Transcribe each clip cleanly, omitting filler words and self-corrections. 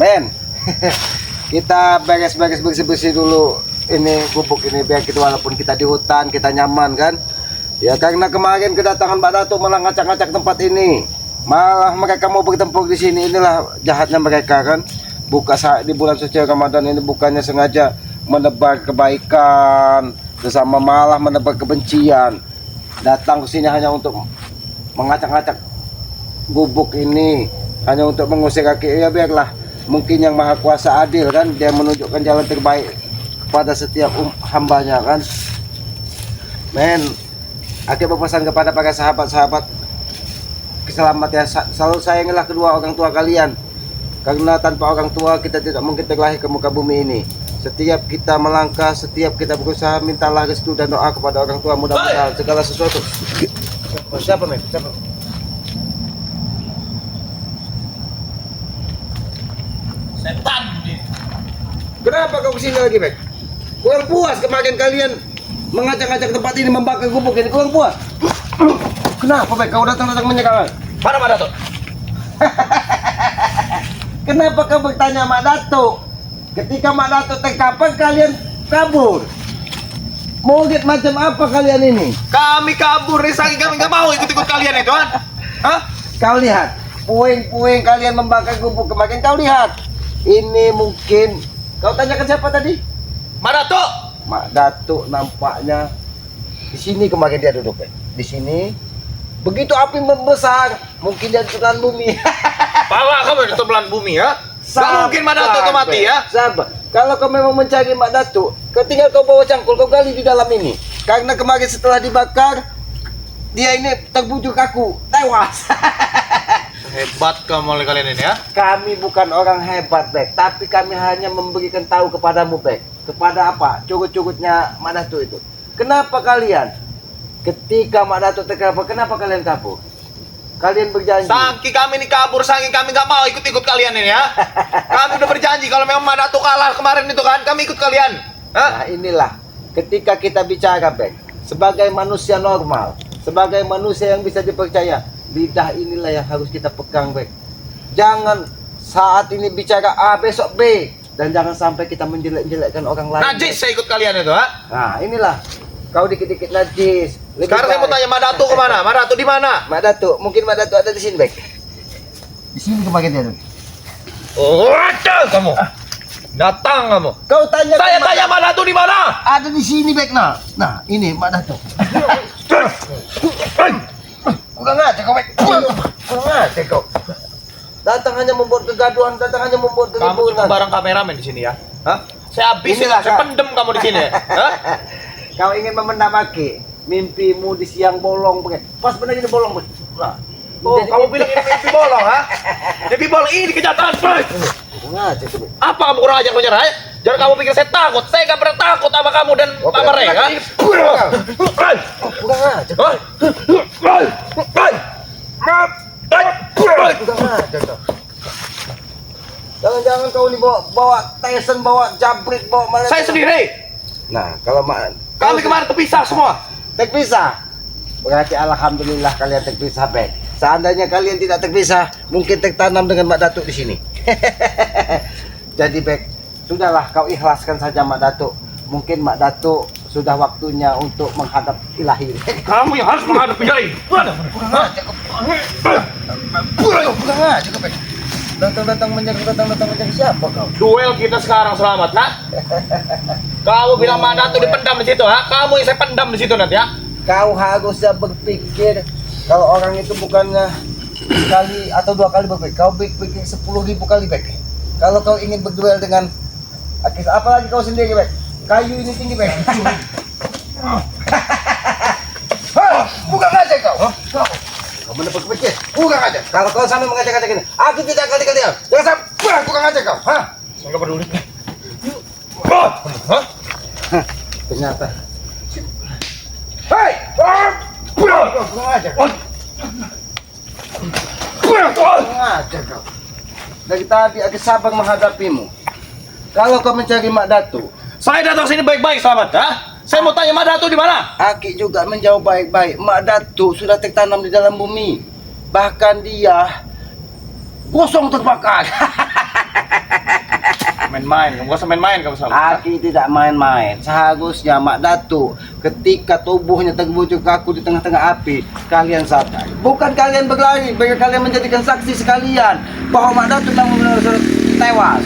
Men, kita beres-beres bersih-bersih dulu ini gubuk ini biar kita walaupun kita di hutan kita nyaman kan. Ya karena kemarin kedatangan Mbak Datuk malah ngacak-ngacak tempat ini. Malah mereka mau bertempur di sini, inilah jahatnya mereka kan. Buka saat di bulan suci Ramadan ini bukannya sengaja menebar kebaikan, bersama malah menebar kebencian. Datang ke sini hanya untuk mengacak-ngacak gubuk ini, hanya untuk mengusir kaki. Ya biarlah, mungkin yang Maha Kuasa adil kan, dia menunjukkan jalan terbaik kepada setiap hambanya kan. Men, aku berpesan kepada para sahabat-sahabat keselamatan, selalu sayangilah kedua orang tua kalian, karena tanpa orang tua kita tidak mungkin terlahir ke muka bumi ini. Setiap kita melangkah, setiap kita berusaha, mintalah restu dan doa kepada orang tua, mudah-mudahan segala sesuatu. Siapa men? Siapa? Setan nih. Kenapa kau kesini lagi, Bek? Kurang puas kemarin kalian mengacak-acak tempat ini, membakar gubuk ini, kurang puas? Kenapa, Bek? Kau datang-datang menyerang? Mana tuh? Kenapa kau bertanya Mak Datuk? Ketika Mak Datuk terkapar, kalian kabur. Mau lihat macam apa kalian ini? Kami kabur nih, saking kami nggak mau ikut-ikut kalian itu kan? Hah? Kau lihat, puing-puing kalian membakar gubuk kemarin, kau lihat. Ini mungkin, kau tanyakan siapa tadi? Mana tuh? Mak Datuk nampaknya di sini kemarin dia duduk, Bek. Di sini. Begitu api membesar, mungkin dia telan bumi. Bawa kamu di tebelan bumi ya? Gak mungkin Mak Datuk kau mati ya? Sabar. Kalau kau memang mencari Mak Datuk, ketika kau bawa cangkul, kau gali di dalam ini. Karena kemarin setelah dibakar, dia ini terbujuk kaku, tewas. Hebat kamu kalian ini ya? Kami bukan orang hebat, Bek, tapi kami hanya memberikan tahu kepadamu, Bek. Kepada apa? Curut-curutnya Mak Datuk itu. Kenapa kalian? Ketika Mak Datuk terkapar, kenapa kalian kabur? Kalian berjanji. Saking kami nih kabur, saking kami nggak mau ikut-ikut kalian ini ya? Kami udah berjanji kalau memang Mak Datuk kalah kemarin itu kan, kami ikut kalian. Hah? Nah inilah, ketika kita bicara, Bek, sebagai manusia normal, sebagai manusia yang bisa dipercaya, lidah inilah yang harus kita pegang, Bek. Jangan saat ini bicara A, besok B, dan jangan sampai kita menjelek-jelekkan orang lain. Najis saya ikut kalian itu ha? Nah inilah, kau dikit-dikit najis. Sekarang saya mau tanya Mak Datuk kemana? Mak Datuk di mana? Mak Datuk, mungkin Mak Datuk ada di sini, Bek. Di sini kemarin dia. Oh, ada kamu. Datang kamu. Kau tanya. Saya tanya Mak Datuk di mana? Ada di sini, Bek. Nah, ini Mak Datuk. Kurang aja kau, Bek. Kurang aja kau. Datang hanya membuat kegaduhan, datang hanya membuat Kamu keributan. cuma barang kameramen di sini ya? Hah? Saya habisin, Inilah, saya Kak. pendem kamu di sini. Hah? Kau ingin memendam aki mimpimu di siang bolong, Bek. Pas benar ini bolong, Bek. Nah, Oh, jadi kamu bilang ini mimpi bolong, ha? Mimpi bolong ini kenyataan, Bek. kurang aja tuh, Bek. Apa kamu kurang ajar menyerah? Ya? Jangan kamu pikir saya takut. Saya nggak pernah takut sama kamu dan Oh, Pak Mereka. kurang aja. Kurang aja kau. Jangan-jangan kau ini bawa Tyson, bawa jabrik, bawa mana? Saya sendiri. Nah, kalau Kami kemarin terpisah semua. terpisah, berarti alhamdulillah kalian terpisah, Bek. Seandainya kalian tidak terpisah, mungkin tertanam dengan Mak Datuk di sini. Jadi, Bek, sudahlah kau ikhlaskan saja Mak Datuk. Mungkin Mak Datuk sudah waktunya untuk menghadap ilahi. Kamu yang harus menghadap Kiai. Kurang aja kau, Bek. Datang-datang menyerang siapa kau? Duel kita sekarang selamat, ha? Kamu bilang Mak Datuk dipendam di situ, ha? Kamu yang saya pendam di situ nanti, ya? Kau harusnya berpikir kalau orang itu bukannya sekali atau dua kali berpikir, kau berpikir 10.000 kali, Bek. Kalau kau ingin berduel dengan apalagi kau sendiri, Bek. Kayu ini tinggi, Bek. Bukan aja kau. Kau mendapat kepecah. Bukan aja. Kalau kau sampai mengajak-ajak ini, aku tidak akan tinggal diam. Jangan sampai bukan aja kau. Hah? Saya nggak peduli. Hah? Ternyata. Hei! Bukan aja. Bukan aja kau. Dari tadi aku sabar menghadapimu. Kalau kau mencari Mak Datuk, Saya datang sini baik-baik, selamat, ha? Saya mau tanya Mak Datuk di mana? Aki juga menjawab baik-baik. Mak Datuk sudah tertanam di dalam bumi. Bahkan dia kosong terbakar. Main-main, kamu usah main-main kamu salah. Aki tidak main-main. Seharusnya Mak Datuk ketika tubuhnya terbujuk kaku di tengah-tengah api, kalian sadar. Bukan kalian berlari, biar kalian menjadikan saksi sekalian bahwa Mak Datuk memang benar-benar tewas.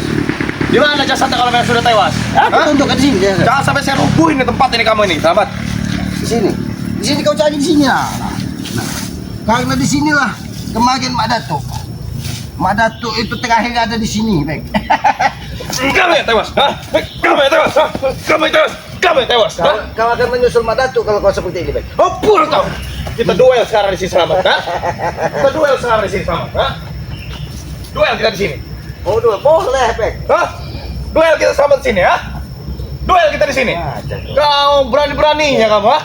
Di mana jasadnya kalau memang sudah tewas? Aku tunjukkan di sini. Jangan sampai saya rubuhin di tempat ini kamu ini, selamat. Di sini. Di sini kau cari di sini lah. Nah, karena di sinilah kemarin Mak Datuk. Mak Datuk itu terakhir ada di sini, Bek. Kamu yang tewas, ha? Kamu yang tewas, ha? Kamu yang tewas, kamu yang tewas, ha? Kau akan menyusul Mak Datuk kalau kau seperti ini, Bek. Oh, pulang kau. Kita duel sekarang di sini selamat, ha? Kita duel sekarang di sini selamat, ha? Duel kita di sini. Oh, dua boleh, Bek. Hah? Duel kita sama di sini, ha? Duel kita di sini. Kau berani-beraninya kamu, ha?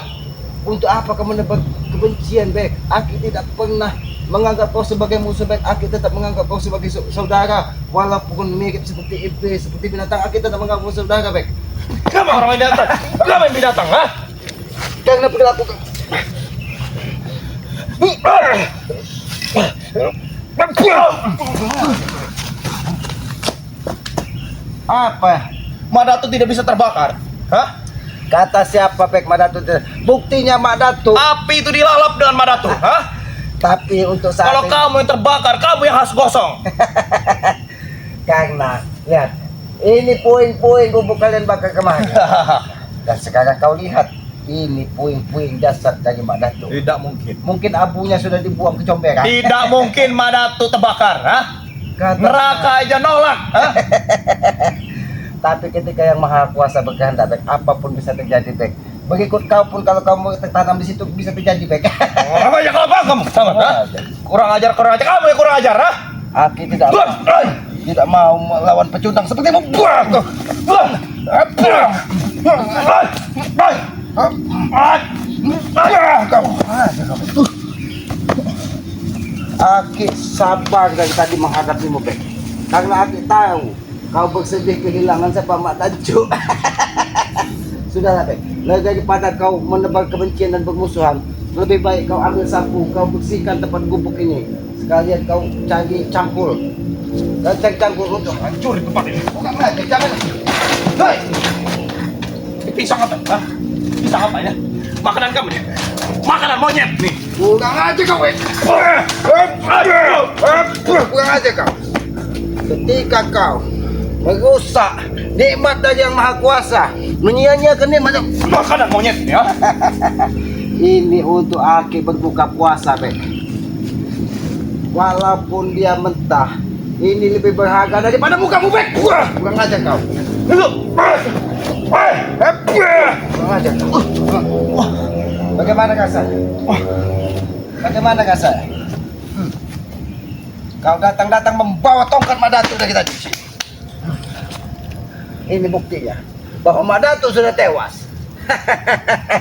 Untuk apa kamu menebar kebencian, Bek? Aku tidak pernah menganggap kau sebagai musuh, Bek. Aku tetap menganggap kau sebagai saudara. Walaupun mirip seperti iblis, seperti binatang, aku tetap menganggap kau saudara, Bek. Kamu orang binatang. Kamu yang binatang, ha? Karena perilaku kau. Apa? Mak Datuk tidak bisa terbakar, ha? Kata siapa, Bek? Mak Datuk tidak. Buktinya Mak Datuk. Api itu dilalap dengan Mak Datuk, ha? Tapi untuk saat Kalau ini, kamu yang terbakar, kamu yang harus gosong. karena lihat, ini puing-puing gubuk kalian bakar kemana? Dan sekarang kau lihat, ini puing-puing jasad dari Mak Datuk. Tidak mungkin. Mungkin abunya sudah dibuang ke comberan. Tidak mungkin Mak Datuk terbakar, ha? Kata- Neraka aja nolak, ha? Tapi ketika yang maha kuasa berkehendak, Bek, apapun bisa terjadi, Bek. Berikut kau pun kalau kamu tertanam di situ bisa terjadi, Bek. Apa aja kalau kamu, sama, ha? Kurang ajar, kamu yang kurang ajar, ha? Aki tidak mau melawan pecundang sepertimu. Aki sabar dari tadi menghadapimu, Bek. Karena Aki tahu kau bersedih kehilangan siapa Mak Datuk. Sudahlah, Bek. Daripada kau menebar kebencian dan permusuhan, lebih baik kau ambil sapu, kau bersihkan tempat gubuk ini. Sekalian kau cari cangkul. Dan cari cangkul untuk Hancur di tempat ini. bukan lagi, jangan. Hei, Ini pisang apa, ha? Pisang apa ya? Makanan kamu nih. Makanan monyet nih. kurang aja kau, Bek. Kurang aja kau. Ketika kau merusak nikmat dari yang maha kuasa, menyia-nyiakan nikmat yang... Makanan monyet nih, ha? Ini untuk Aki berbuka puasa, Bek. Walaupun dia mentah, ini lebih berharga daripada mukamu, Bek. Kurang aja kau. Kurang aja kau. Bagaimana rasanya? Bagaimana rasanya? Kau datang-datang membawa tongkat Mak Datuk dari tadi. Ini buktinya bahwa Mak Datuk sudah tewas.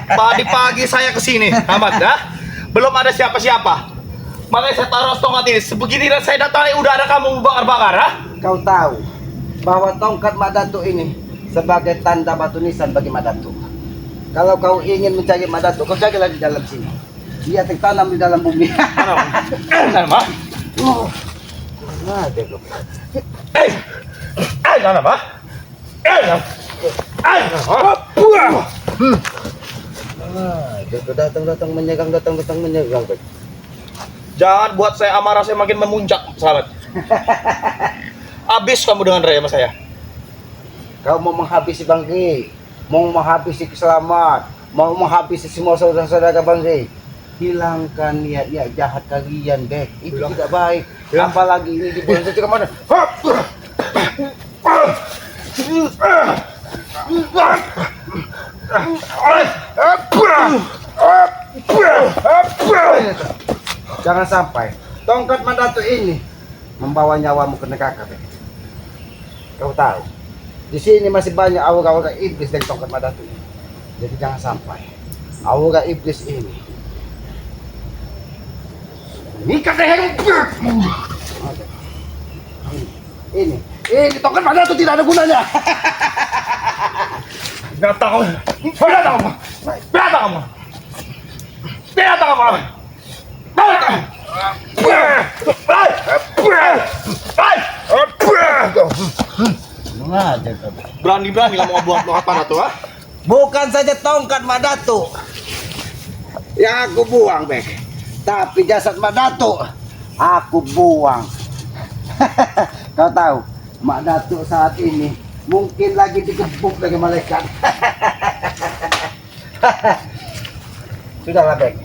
Tadi pagi saya kesini, Ahmad, ya? Belum ada siapa-siapa. Makanya saya taruh tongkat ini. Sebegini saya datang, udah ada kamu bakar-bakar, ha? Kau tahu bahwa tongkat Mak Datuk ini sebagai tanda batu nisan bagi Mak Datuk. Kalau kau ingin mencari Mak Datuk, kau carilah di dalam sini. Dia tertanam di dalam bumi. Mana, Ma? Ada kau. Mana, Ma? Dia kau datang menyerang. Bek. Jangan buat saya amarah saya makin memuncak, sahabat. Habis kamu dengan Ray sama saya. Kau mau menghabisi Bang Ri, mau menghabisi Selamat, mau menghabisi semua saudara-saudara Bang Ri. Hilangkan niat-niat jahat kalian, Bek. Itu tidak baik. Hilang. Apalagi ini di bulan suci Ramadan. Jangan sampai tongkat Mak Datuk ini membawa nyawamu ke neraka, Bek. Kau tahu, di sini masih banyak aura-aura iblis dari tongkat Mak Datuk ini. Jadi jangan sampai aura iblis ini ikat lehermu. Ini tongkat Mak Datuk tidak ada gunanya. Datang kamu. Ngajar kau. Berani-berani kamu ngebuang tongkat Madato, ha? Bukan saja tongkat Madato yang aku buang, Bek. Tapi jasad Madato aku buang. Kau tahu, Madato saat ini mungkin lagi digebuk dengan malaikat. Sudahlah, Bek.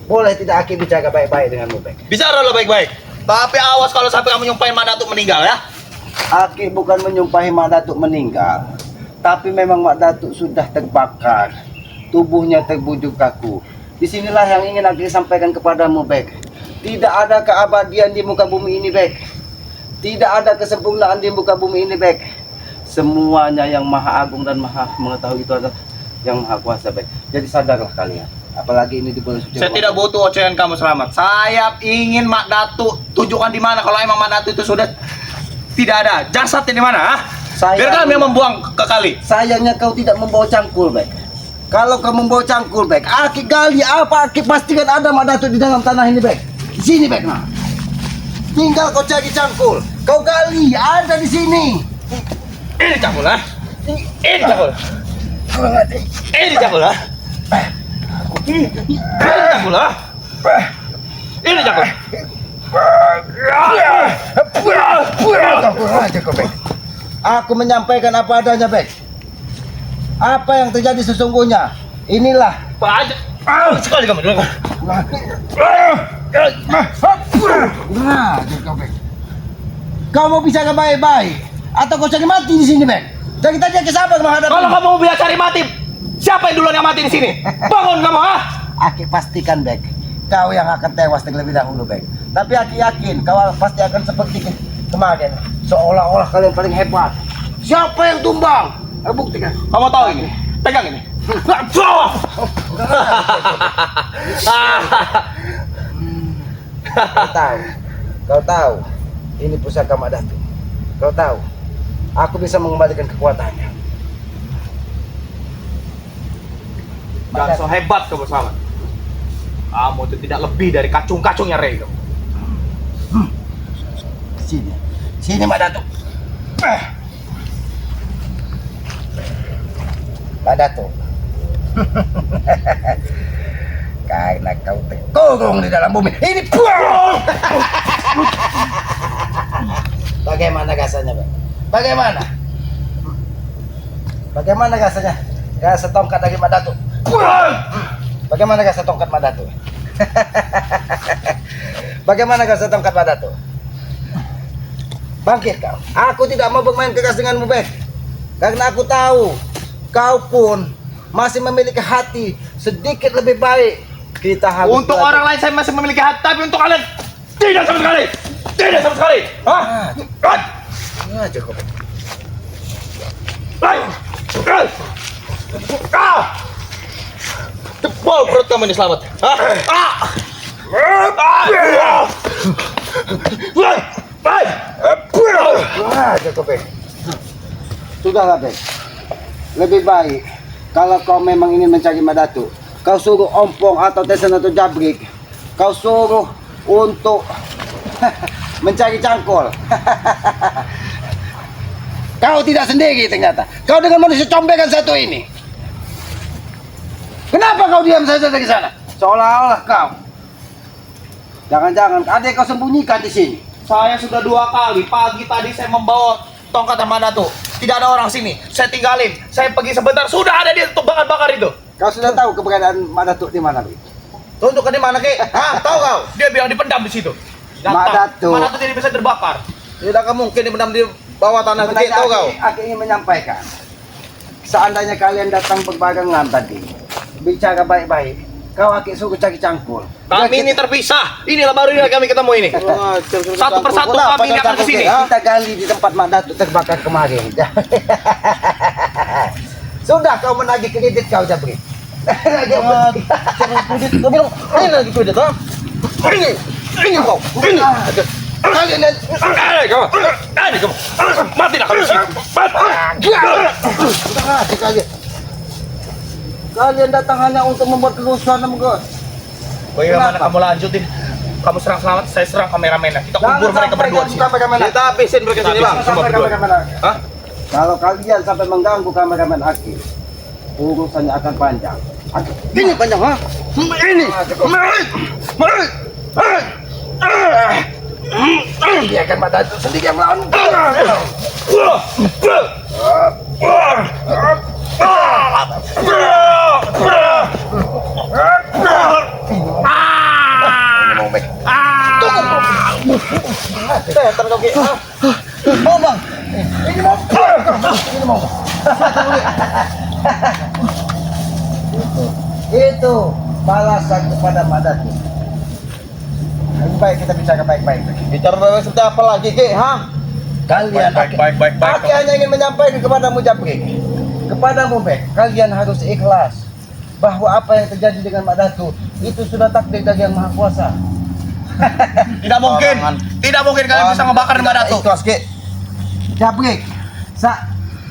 Boleh tidak Aki bicara baik-baik denganmu, Bek? Bicara lo baik-baik. Tapi awas kalau sampai kamu nyumpahin Madato meninggal, ya. Aki bukan menyumpahi Mak Datuk meninggal, tapi memang Mak Datuk sudah terbakar, tubuhnya terbujur kaku. Disinilah yang ingin Aki sampaikan kepadamu, Bek. Tidak ada keabadian di muka bumi ini, Bek. Tidak ada kesempurnaan di muka bumi ini, Bek. Semuanya yang maha agung dan maha mengetahui itu adalah yang maha kuasa, Bek. Jadi sadarlah kalian. Apalagi ini di bulan suci. Saya tidak butuh ocehan kamu selamat. Saya ingin Mak Datuk tunjukkan di mana kalau emang Mak Datuk itu sudah tidak ada. Jasadnya di mana, ha? Biar kami yang membuang ke kali. Sayangnya kau tidak membawa cangkul, Bek. Kalau kau membawa cangkul, Bek, Aki gali apa Aki pastikan ada Mak Datuk di dalam tanah ini, Bek. Di sini, Bek, nah. Tinggal kau cari cangkul. Kau gali, ada di sini. Ini cangkul, ha? Ini cangkul. Ini cangkul, ha? Ini cangkul, ha? Ini cangkul. Aku menyampaikan apa adanya, Bek. Apa yang terjadi sesungguhnya? Inilah. Banyak sekali kamu dengar. Kau mau bicara baik-baik atau kau cari mati di sini, Bek? Dari tadi aku sabar menghadapi. Kalau kamu mau bilang cari mati, siapa yang duluan yang mati di sini? Bangun kamu, ha? Aki pastikan, Bek, kau yang akan tewas terlebih dahulu, Bek. Tapi Aki yakin kau pasti akan seperti kemarin, seolah-olah kalian paling hebat. Siapa yang tumbang? Buktikan. Kamu tahu ini? Pegang ini. Kau tahu, ini pusaka Mak Datuk. Kau tahu, aku bisa mengembalikan kekuatannya. Dan so hebat kamu selamat. Kamu itu tidak lebih dari kacung-kacungnya Rey kamu. Sini, sini Mak Datuk. Mak Datuk. Karena kau terkurung di dalam bumi. Ini buang. Bagaimana rasanya, Bang? Bagaimana? Bagaimana rasanya? Rasa tongkat dari Mak Datuk. Bagaimana rasa tongkat Mak Datuk? Bagaimana rasa tongkat Mak Datuk? Bangkit kau. Aku tidak mau bermain keras denganmu, Bek. Karena aku tahu kau pun masih memiliki hati sedikit lebih baik. Kita harus untuk belajar. orang lain saya masih memiliki hati, tapi untuk kalian tidak sama sekali. Tidak sama sekali. Hah? Aja kau. Jebol perut kamu ini selamat. Hah? Aja kau, Bek. Sudahlah, Bek. Lebih baik kalau kau memang ingin mencari Mak Datuk, kau suruh Ompong atau Tesen atau Jabrik, kau suruh untuk mencari cangkul. Kau tidak sendiri ternyata. Kau dengan manusia combekan satu ini. Kenapa kau diam saja dari sana? Seolah-olah kau. Jangan-jangan ada yang kau sembunyikan di sini. Saya sudah 2 kali. Pagi tadi saya membawa tongkat Mak Datuk. Tidak ada orang sini. Saya tinggalin. Saya pergi sebentar. Sudah ada di tempat bakar-bakar itu. Kau sudah tahu keberadaan Mak Datuk di mana, Bik? Tunjukkan di mana, Ki? Hah? Tahu kau? Dia bilang dipendam di situ. Mak Datuk. Mak Datuk tidak bisa terbakar. Tidak akan mungkin dipendam di bawah tanah gede, tahu kau? Aku ingin menyampaikan. Seandainya kalian datang berbarengan tadi, bicara baik-baik, kau Aki suruh cari cangkul. Kami ini terpisah. Inilah baru ini kami ketemu ini. Satu persatu kami ini akan ke sini. Kita gali di tempat Mak Datuk terbakar kemarin. Sudah kau menagih kredit kau, Jabri. Kredit, kau bilang, ini lagi kredit, ha? Ini kau, ini. Kalian dan Kamu. Matilah kamu di sini. Sudah kalian. Kalian datang hanya untuk membuat kerusuhan, Menggo. Bagaimana Kenapa? kamu lanjutin? Kamu serang selamat, saya serang kameramennya. Kita kubur mereka berdua di sini. kita habisin mereka sini, bang. Semua berdua. Hah? Kalau kalian sampai mengganggu kameramen Aki, urusannya akan panjang. Aki. Ini panjang ha? Ini. Dia akan pada itu sendiri yang melawan. Mau bang. Itu balasan kepada Madatu. Lebih baik kita bicara baik-baik. Bicara baik seperti apa lagi Ki? Ha? Kalian Baik. Aki hanya ingin menyampaikan kepadamu Japri, kepadamu Bek, kalian harus ikhlas bahwa apa yang terjadi dengan Madatu itu sudah takdir dari Yang Maha Kuasa. Tidak mungkin. Tidak mungkin kalian bisa ngebakar Mbak Datu. Ikhlas Ki. Japri,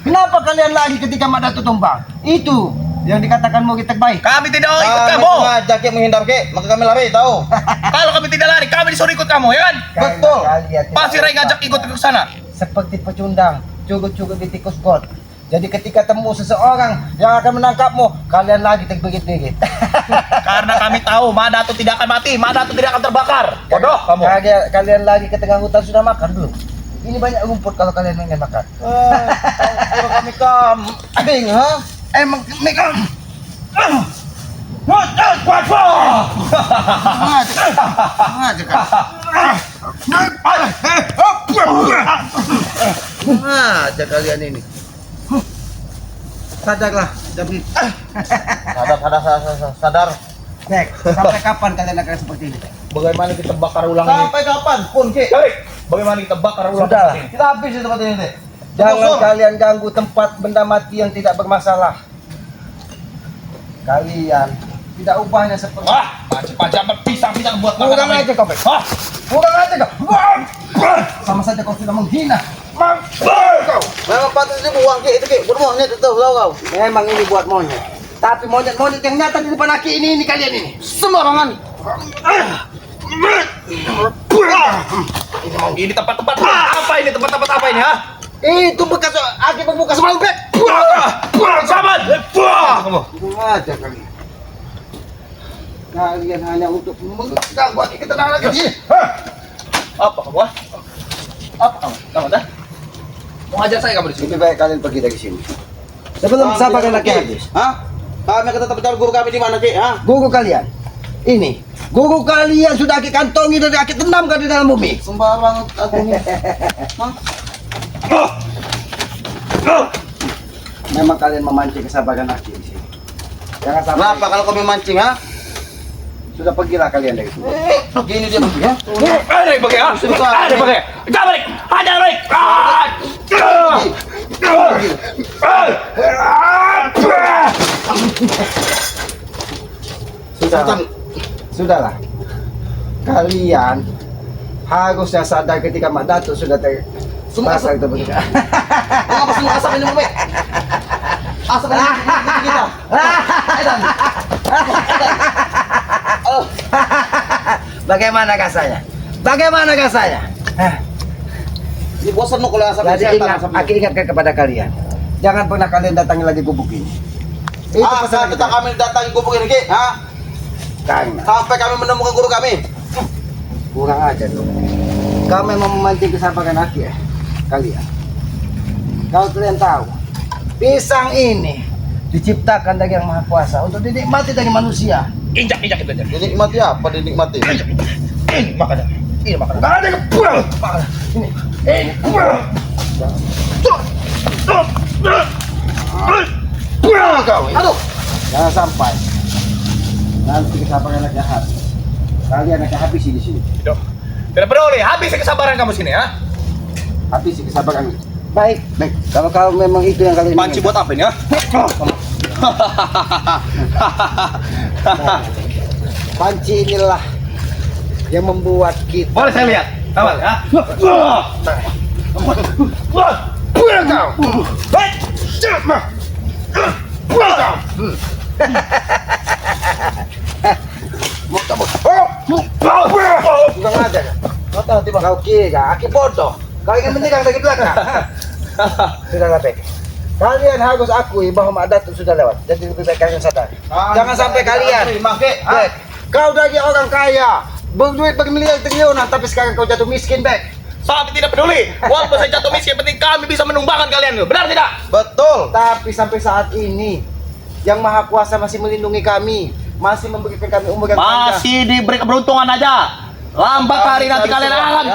kenapa kalian lagi ketika Madatu tumbang? Itu yang dikatakan murid terbaik. Kami tidak mau ikut Kami kamu. sengaja Ki menghindar Ki, maka kami lari tahu. Kalau kami tidak lari, kami disuruh ikut kamu, ya kan? Betul. Kalian tidak Pasti Rai usah. ngajak ikut ke sana. Seperti pecundang, curut-curut di tikus got. Jadi ketika temu seseorang yang akan menangkapmu, kalian lagi terbirit-birit. Karena kami tahu Mbak Datu tidak akan mati, Mbak Datu tidak akan terbakar. Bodoh kamu. Kalian lagi ke tengah hutan sudah makan belum? Ini banyak rumput kalau kalian ingin makan. Kalau kami kambing ha? Emang mereka aja kalian ini. Sadarlah, Japri. Sadar. Nek, sampai kapan kalian akan seperti ini? Bagaimana kita bakar ulang ini? Sampai kapan pun Ki? Baik. Bagaimana kita bakar ulang Sudahlah. ini? Kita habis di tempat ini Ki. Jangan Gusur. kalian ganggu tempat benda mati yang tidak bermasalah. Kalian tidak ubahnya seperti Macam-macam pisang-pisang buat makan kurang kami. aja kau, Bek. Hah? Kurang aja kau. Sama saja kau sudah menghina. Memang patut dibuang Ki, itu Ki. Bermohon itu tahu kau. Memang ini buat monyet. Tapi monyet-monyet yang nyata di depan Aki ini kalian ini. Sembarangan. Ini tempat-tempat apa ini? Tempat-tempat apa ini, ha? Itu bekas Aki berbuka semalam, Bek. Saman! Kamu. Kurang aja kalian. Kalian hanya untuk mengganggu Aki ketenangan lagi sini. Apa kamu, ha? Apa kamu? Kamu, dah? Mau ngajar saya kamu di sini? Lebih baik kalian pergi dari sini. Sebelum sabarkan Aki habis. Hah? Kami akan tetap mencari guru kami di mana Ki? Ha? Guru kalian. Ini. Guru kalian sudah Aki kantongi dan Aki tenamkan di dalam bumi. Sembarang aku ini. Memang kalian memancing kesabaran Aki di sini. Jangan sampai. Kenapa kalau kami mancing ha? Sudah pergilah kalian dari sini. Gini dia pergi ya? Ada pakai, ha? Ada pakai. Jangan balik. Ada balik. Sudahlah. Kalian harusnya sadar ketika Mak Datuk sudah pasang itu begitu. Apa semua asap ini Bek? Asap ini kita. Edan. Bagaimana kasanya? Bagaimana kasanya? Ini bosan no kalau asap Jadi ini setan ingat, asapnya. Aki ingatkan kepada kalian. Jangan pernah kalian datangi lagi gubuk ini. Itu pesan kita kami datangi gubuk ini Ki? Ha? Karena Sampai kami menemukan guru kami. kurang aja tuh. Kau memang memancing kesabaran Aki ya, kalian. Kalau kalian tahu, pisang ini diciptakan dari Yang Maha Kuasa untuk dinikmati dari manusia. Injak itu aja. Dinikmati apa? Dinikmati. Ini makan. Ini makan. Gak ada kepulang. Ini pulang kau. Aduh. Jangan sampai nanti kesabaran Aki habis. Kalian akan habis di sini. Tidak peduli. Habis kesabaran kamu sini, ha? Habis kesabaran. Baik, baik. Kalau kau memang itu yang kalian Panci buat apa ini, ha? Panci inilah yang membuat kita. Boleh saya lihat? Kawan, ha? Pulang kau. Pulang kau. Kurang aja. Kau tahu tiba kau kira, Aki bodoh. Kau ingin menyerang dari belakang. Sudahlah Bek. Kalian harus akui bahwa Mak Datuk sudah lewat. Jadi lebih baik kalian sadar. Jangan sampai kalian. Bek, kau dari orang kaya, berduit bermiliar triliunan, tapi sekarang kau jatuh miskin, Bek. Kami tidak peduli. Walaupun saya jatuh miskin, penting kami bisa menumbangkan kalian. Benar tidak? Betul. Tapi sampai saat ini, Yang Maha Kuasa masih melindungi kami, masih memberikan kami umur yang panjang. Masih diberi keberuntungan aja. Lambat hari nanti kalian akan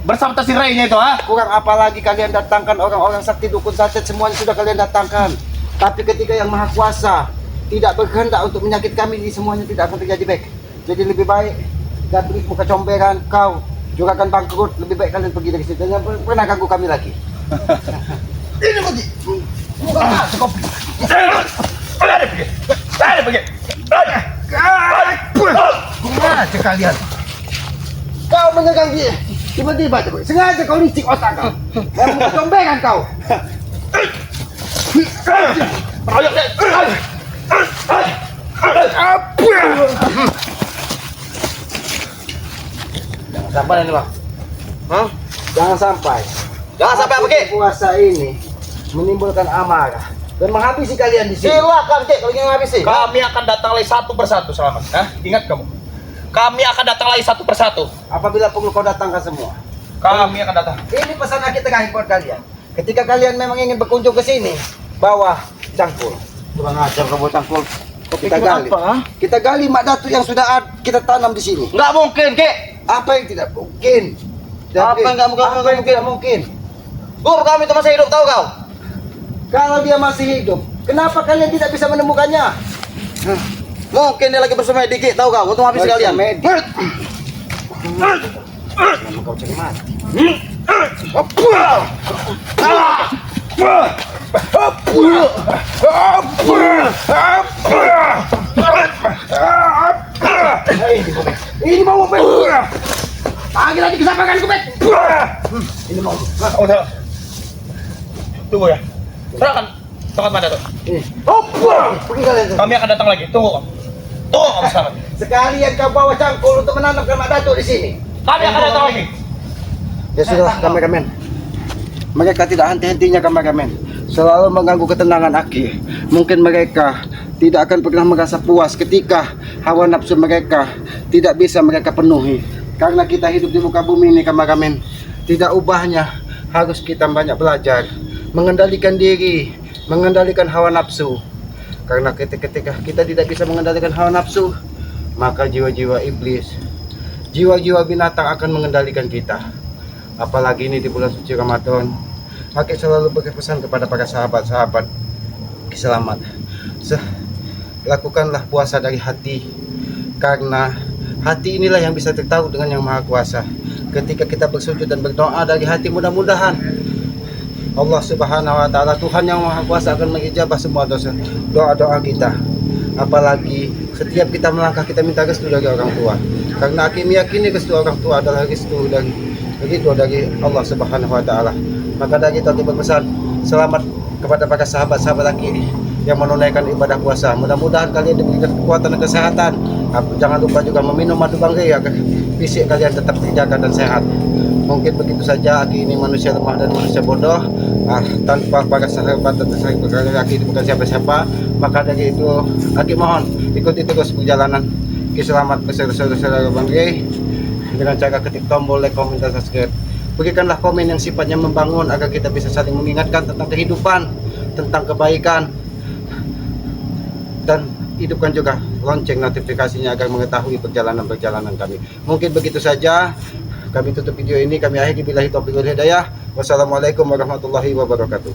bersama si Ray-nya itu, ha? Kurang apa lagi kalian datangkan orang-orang sakti dukun santet, semuanya sudah kalian datangkan. Tapi ketika Yang Maha Kuasa tidak berkehendak untuk menyakit kami, ini semuanya tidak akan terjadi, Bek. Jadi lebih baik ganti muka comberan kau juga akan bangkrut. Lebih baik kalian pergi dari situ. Jangan pernah ganggu kami lagi. Ini kok. Ada pergi. Sengaja kalian. Kau menyegang dia. Tiba-tiba tuh, sengaja kau licik otak kau. Yang muka comberan kau. Ayo, Jangan sampai ini, Bang. Hah? Jangan sampai. Jangan sampai apa, Ki? Puasa ini menimbulkan amarah dan menghabisi kalian di sini. Silakan, Ki, kalau ingin habisi. kami akan datang lagi satu persatu, Selamat. Hah? Ingat kamu. Kami akan datang lagi satu persatu. Apabila perlu kau datangkan semua. Kami akan datang. Ini pesan akhir terakhir buat kalian. Ketika kalian memang ingin berkunjung ke sini, bawa cangkul. Kurang ajar kamu cangkul. Kita gali. Kita gali Mak Datuk yang sudah kita tanam di sini. Nggak mungkin, Ki. Apa yang tidak mungkin? Apa yang nggak mungkin? Apa yang tidak mungkin? Guru kami itu masih hidup, tahu kau? Kalau dia masih hidup, kenapa kalian tidak bisa menemukannya? Mungkin dia lagi bersemedi, Ki, tahu kau? Untuk habisi kalian. Kenapa kau cari mati? Ini mau apa? Panggil lagi kesabaran ku, Bet. Ini mau. Oh, tunggu ya. Serahkan tongkat Mak Datuk. Pergi kalian. Kami akan datang lagi. Tunggu kamu. Tunggu kamu, Selamat. Sekalian kau bawa cangkul untuk menanamkan Mak Datuk di sini. Kami akan datang lagi. Ya sudah, kameramen. Mereka tidak henti-hentinya, kameramen. Selalu mengganggu ketenangan Aki. Mungkin mereka tidak akan pernah merasa puas ketika hawa nafsu mereka tidak bisa mereka penuhi. Karena kita hidup di muka bumi ini, kameramen. Tidak ubahnya harus kita banyak belajar mengendalikan diri, mengendalikan hawa nafsu. Karena ketika kita tidak bisa mengendalikan hawa nafsu, maka jiwa-jiwa iblis, jiwa-jiwa binatang akan mengendalikan kita. Apalagi ini di bulan suci Ramadan. Aki selalu berpesan kepada para sahabat-sahabat, selamat. Lakukanlah puasa dari hati, karena hati inilah yang bisa tertahu dengan Yang Maha Kuasa. Ketika kita bersujud dan berdoa dari hati, mudah-mudahan Allah Subhanahu wa Ta'ala, Tuhan Yang Maha Kuasa, akan mengijabah semua doa-doa kita. Apalagi setiap kita melangkah, kita minta restu dari orang tua. Karena Aki meyakini restu orang tua adalah restu dari Allah Subhanahu wa Ta'ala. Maka dari itu Aki berpesan selamat kepada para sahabat-sahabat Aki yang menunaikan ibadah puasa. Mudah-mudahan kalian diberikan kekuatan dan kesehatan. Jangan lupa juga meminum madu banggai agar fisik kalian tetap terjaga dan sehat. Mungkin begitu saja. Aki ini manusia lemah dan manusia bodoh. Tanpa para sahabat dan sahabat Aki ini bukan siapa-siapa. Maka dari itu Aki mohon ikuti terus perjalanan Ki Selamat bersama banggai dengan cara ketik tombol like, komen, dan subscribe. Berikanlah komen yang sifatnya membangun agar kita bisa saling mengingatkan tentang kehidupan, tentang kebaikan, dan hidupkan juga lonceng notifikasinya agar mengetahui perjalanan-perjalanan kami. Mungkin begitu saja. Kami tutup video ini. Kami akhiri billahi taufiq wal hidayah. Wassalamualaikum warahmatullahi wabarakatuh.